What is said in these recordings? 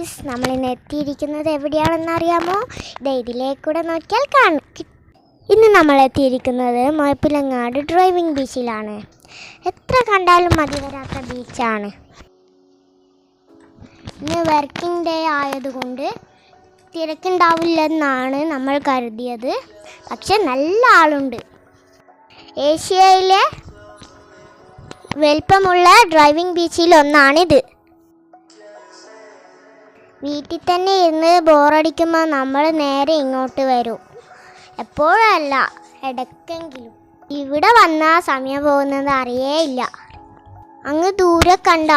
Guys, നമ്മളിന്ന് എത്തിയിരിക്കുന്നത് എവിടെയാണെന്ന് അറിയാമോ? ഇതിലേക്കൂടെ നോക്കിയാൽ കാണും. ഇന്ന് നമ്മൾ എത്തിയിരിക്കുന്നത് മുഴപ്പിലങ്ങാട് ഡ്രൈവിംഗ് ബീച്ചിലാണ്. എത്ര കണ്ടാലും മതി വരാത്ത ബീച്ചാണ്. ഇന്ന് വർക്കിംഗ് ഡേ ആയതുകൊണ്ട് തിരക്കുണ്ടാവില്ലെന്നാണ് നമ്മൾ കരുതിയത്. പക്ഷെ നല്ല ആളുണ്ട്. ഏഷ്യയിലെ വലിപ്പമുള്ള ഡ്രൈവിംഗ് ബീച്ചിൽ ഒന്നാണിത്. വീട്ടിൽ തന്നെ ഇരുന്ന് ബോറടിക്കുമ്പോൾ നമ്മൾ നേരെ ഇങ്ങോട്ട് വരും. എപ്പോഴല്ല, ഇടയ്ക്കെങ്കിലും. ഇവിടെ വന്നാൽ സമയം പോകുന്നത് അറിയേയില്ല. അങ്ങ് ദൂരെ കണ്ട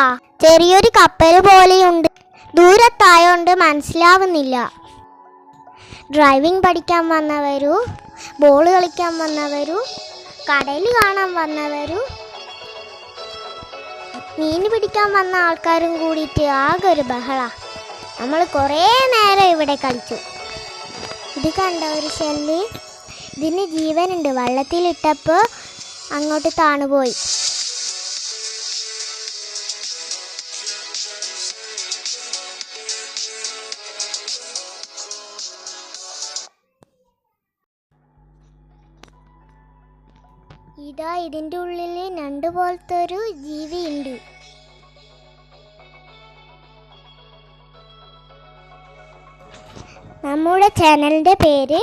ചെറിയൊരു കപ്പൽ പോലെയുണ്ട്. ദൂരത്തായോണ്ട് മനസ്സിലാവുന്നില്ല. ഡ്രൈവിംഗ് പഠിക്കാൻ വന്നവരു, ബോൾ കളിക്കാൻ വന്നവരു, കടൽ കാണാൻ വന്നവരു, മീൻ പിടിക്കാൻ വന്ന ആൾക്കാരും കൂടിയിട്ട് ആകെ ഒരു ബഹള. നമ്മൾ കുറേ നേരം ഇവിടെ കളിച്ചു. ഇത് കണ്ട ഒരു ഷെല്ല്, ഇതിന് ജീവനുണ്ട്. വെള്ളത്തിലിട്ടപ്പോൾ അങ്ങോട്ട് താണുപോയി. ഇതാ ഇതിൻ്റെ ഉള്ളിൽ ഞണ്ട് പോലത്തെ ഒരു ജീവിയുണ്ട്. നമ്മുടെ ചാനലിൻ്റെ പേര്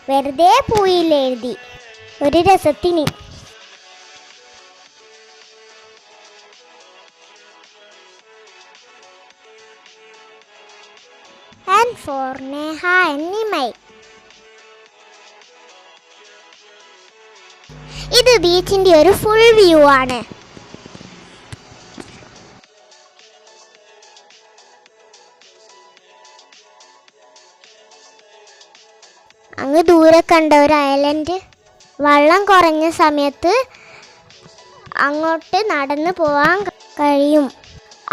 വെറുതെ പൂയിൽ എഴുതി, ഒരു രസത്തിന്. And for Neha and Nimai. ഇത് ബീച്ചിൻ്റെ ഒരു ഫുൾ വ്യൂ ആണ്. അങ്ങ് ദൂരെ കണ്ട ഒരു ഐലൻഡ്. വെള്ളം കുറഞ്ഞ സമയത്ത് അങ്ങോട്ട് നടന്നു പോവാൻ കഴിയും.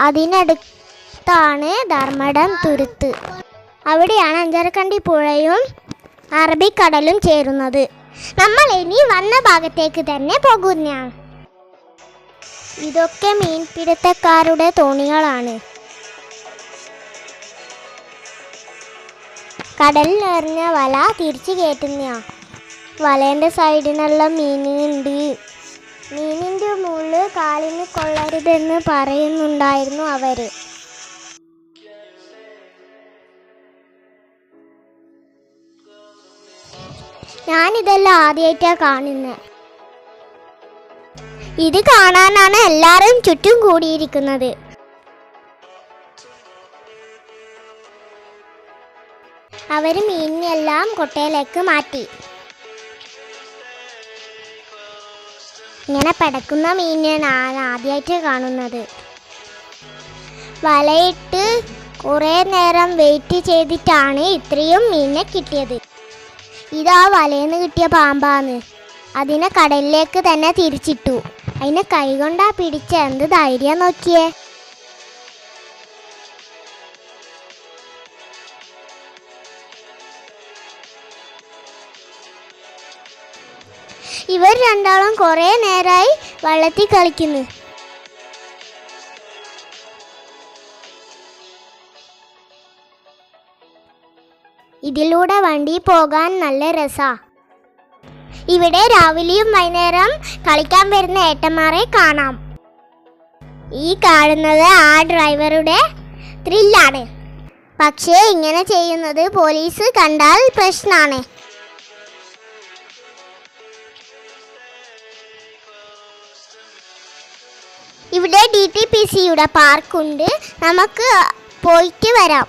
അതിനടുത്താണ് ധർമ്മടം തുരുത്ത്. അവിടെയാണ് അഞ്ചരക്കണ്ടി പുഴയും അറബിക്കടലും ചേരുന്നത്. നമ്മൾ ഇനി വന്ന ഭാഗത്തേക്ക് തന്നെ പോകുന്നതാണ്. ഇതൊക്കെ മീൻപിടുത്തക്കാരുടെ തോണികളാണ്. കടലിൽ എറിഞ്ഞ വല തിരിച്ചു കയറ്റുന്ന. വലേൻ്റെ സൈഡിനെല്ലാം മീനുണ്ട്. മീനിൻ്റെ മുള്ള് കാലിന് കൊള്ളരുതെന്ന് പറയുന്നുണ്ടായിരുന്നു അവർ. ഞാനിതെല്ലാം ആദ്യമായിട്ടാണ് കാണുന്നത്. ഇത് കാണാനാണ് എല്ലാവരും ചുറ്റും കൂടിയിരിക്കുന്നത്. അവർ മീനിനെല്ലാം കൊട്ടയിലേക്ക് മാറ്റി. ഇങ്ങനെ പടക്കുന്ന മീനാണ് ആദ്യമായിട്ട് കാണുന്നത്. വലയിട്ട് കുറേ നേരം വെയിറ്റ് ചെയ്തിട്ടാണ് ഇത്രയും മീനിനെ കിട്ടിയത്. ഇതാ വലയിന്ന് കിട്ടിയ പാമ്പാന്ന്. അതിനെ കടലിലേക്ക് തന്നെ തിരിച്ചിട്ടു. അതിനെ കൈകൊണ്ടാ പിടിച്ച. എന്ത് ധൈര്യം നോക്കിയേ. ഇവർ രണ്ടാളും കുറേ നേരമായി വെള്ളത്തിൽ കളിക്കുന്നു. ഇതിലൂടെ വണ്ടി പോകാൻ നല്ല രസാ. ഇവിടെ രാവിലെയും വൈകുന്നേരം കളിക്കാൻ വരുന്ന ഏട്ടന്മാരെ കാണാം. ഈ കാണുന്നത് ആ ഡ്രൈവറുടെ ത്രില്ലാണ്. പക്ഷേ ഇങ്ങനെ ചെയ്യുന്നത് പോലീസ് കണ്ടാൽ പ്രശ്നമാണ്. ഇവിടെ DTPCയുടെ പാർക്കുണ്ട്. നമുക്ക് പോയിട്ട് വരാം.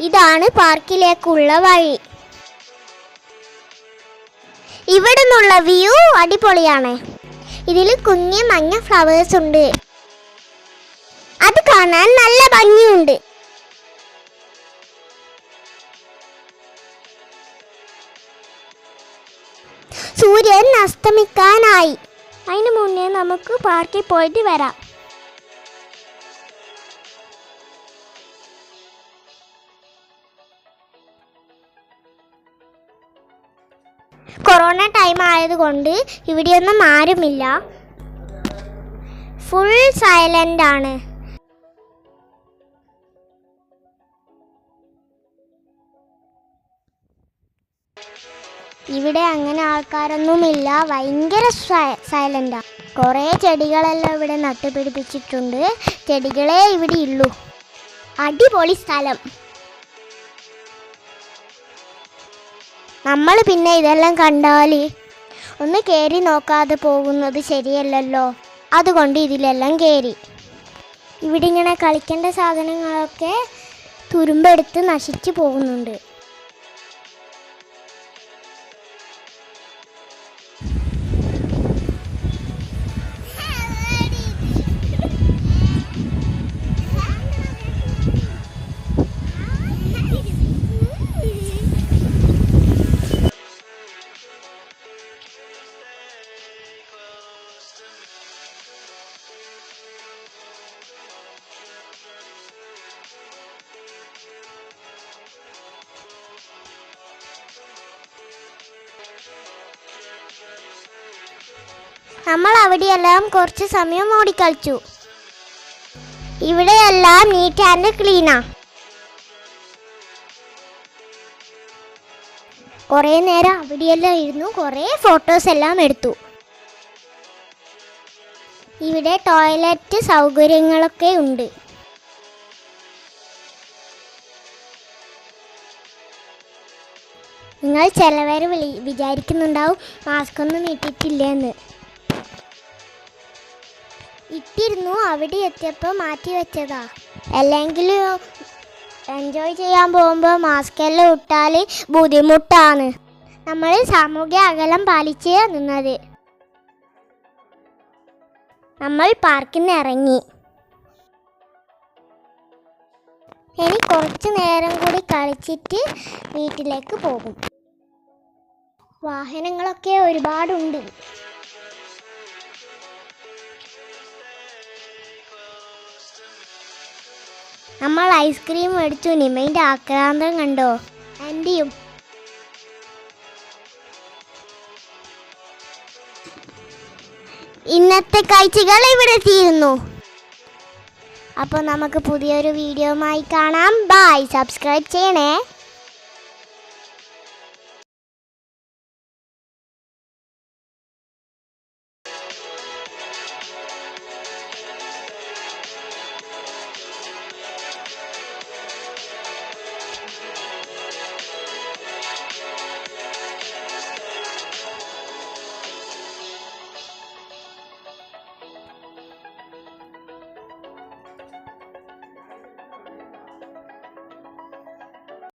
ഇതാണ് പാർക്കിലേക്കുള്ള വഴി. ഇവിടെ നിന്നുള്ള വ്യൂ അടിപൊളിയാണ്. ഇതിൽ കുഞ്ഞു മഞ്ഞ ഫ്ലവേഴ്സ് ഉണ്ട്. അത് കാണാൻ നല്ല ഭംഗിയുണ്ട്. സൂര്യൻ അസ്തമിക്കാനായി. അതിന് മുന്നേ നമുക്ക് പാർക്കിൽ പോയിട്ട് വരാം. കൊറോണ ടൈം ആയതുകൊണ്ട് ഇവിടെയൊന്നും ആരുമില്ല. ഫുൾ സൈലൻ്റ് ആണ്. ഇവിടെ അങ്ങനെ ആൾക്കാരൊന്നുമില്ല, ഭയങ്കര സൈലൻ്റാ. കുറേ ചെടികളെല്ലാം ഇവിടെ നട്ടുപിടിപ്പിച്ചിട്ടുണ്ട്. ചെടികളെ ഇവിടെ ഉള്ളൂ. അടിപൊളി സ്ഥലം. നമ്മൾ പിന്നെ ഇതെല്ലാം കണ്ടാൽ ഒന്ന് കയറി നോക്കാതെ പോകുന്നത് ശരിയല്ലല്ലോ. അതുകൊണ്ട് ഇതിലെല്ലാം കയറി. ഇവിടെ ഇങ്ങനെ കളിക്കേണ്ട സാധനങ്ങളൊക്കെ തുരുമ്പെടുത്ത് നശിച്ചു പോകുന്നുണ്ട്. നമ്മൾ അവിടെയെല്ലാം കുറച്ച് സമയം ഓടിക്കളിച്ചു. ഇവിടെയെല്ലാം നീറ്റ് ആൻഡ് ക്ലീനാ. കുറേ നേരം അവിടെയെല്ലാം ഇരുന്നു, കുറേ ഫോട്ടോസ് എല്ലാം എടുത്തു. ഇവിടെ ടോയ്ലറ്റ് സൗകര്യങ്ങളൊക്കെ ഉണ്ട്. നിങ്ങൾ ചിലവർ വിചാരിക്കുന്നുണ്ടാവും മാസ്ക് ഒന്നും ഇട്ടിട്ടില്ലെന്ന്. ഇട്ടിരുന്നു, അവിടെ എത്തിയപ്പോൾ മാറ്റി വെച്ചതാ. അല്ലെങ്കിൽ എൻജോയ് ചെയ്യാൻ പോകുമ്പോൾ മാസ്ക് എല്ലാം ഇട്ടാൽ ബുദ്ധിമുട്ടാണ്. നമ്മൾ സാമൂഹ്യ അകലം പാലിച്ച് നിന്നത്. നമ്മൾ പാർക്കിൽ നിന്ന് ഇറങ്ങി. ഇനി കുറച്ച് നേരം കൂടി കളിച്ചിട്ട് വീട്ടിലേക്ക് പോകും. വാഹനങ്ങളൊക്കെ ഒരുപാടുണ്ട്. നമ്മൾ ഐസ്ക്രീം മേടിച്ചു. നിമയിൻ്റെ ആക്രാന്തം കണ്ടോ? ആൻറ്റിയും. ഇന്നത്തെ കാഴ്ചകൾ ഇവിടെ തീരുന്നു. അപ്പോൾ നമുക്ക് പുതിയൊരു വീഡിയോയുമായി കാണാം. ബൈ. സബ്സ്ക്രൈബ് ചെയ്യണേ.